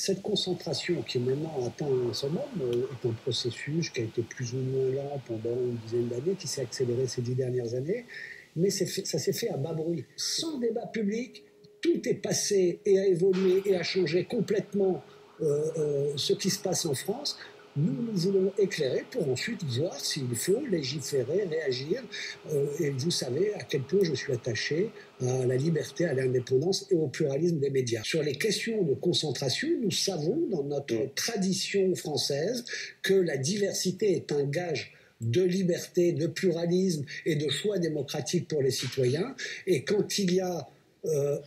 Cette concentration qui est maintenant atteint un summum est un processus qui a été plus ou moins lent pendant une dizaine d'années, qui s'est accéléré ces 10 dernières années, mais ça s'est fait à bas bruit. Sans débat public, tout est passé et a évolué et a changé complètement ce qui se passe en France. Nous voulons éclairer pour ensuite voir s'il faut légiférer, réagir. Et vous savez à quel point je suis attaché à la liberté, à l'indépendance et au pluralisme des médias. Sur les questions de concentration, nous savons dans notre tradition française que la diversité est un gage de liberté, de pluralisme et de choix démocratique pour les citoyens. Et quand il y a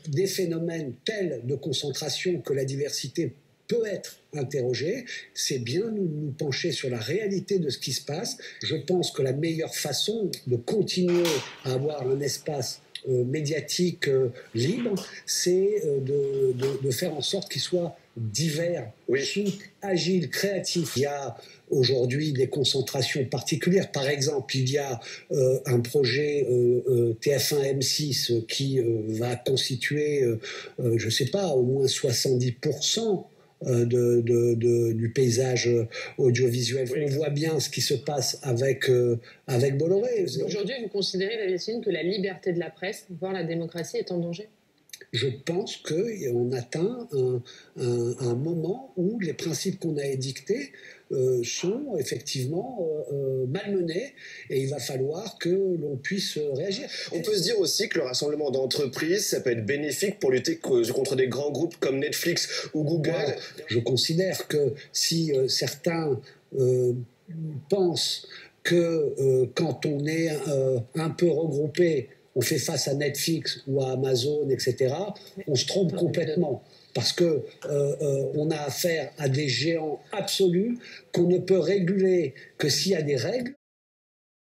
des phénomènes tels de concentration que la diversité peut être interrogée, c'est bien nous pencher sur la réalité de ce qui se passe. Je pense que la meilleure façon de continuer à avoir un espace médiatique libre, c'est de faire en sorte qu'il soit divers, souple, agile, créatif. Il y a aujourd'hui des concentrations particulières. Par exemple, il y a un projet TF1 M6 qui va constituer, je ne sais pas, au moins 70% du paysage audiovisuel. On voit bien ce qui se passe avec Bolloré. Aujourd'hui, vous considérez, David Assouline, que la liberté de la presse, voire la démocratie, est en danger ? Je pense qu'on atteint un moment où les principes qu'on a édictés sont effectivement malmenés et il va falloir que l'on puisse réagir. On peut se dire aussi que le rassemblement d'entreprises, ça peut être bénéfique pour lutter contre des grands groupes comme Netflix ou Google. Voilà. Je considère que si certains pensent que quand on est un peu regroupé, on fait face à Netflix ou à Amazon, etc., on se trompe complètement. Parce qu'on a affaire à des géants absolus qu'on ne peut réguler que s'il y a des règles.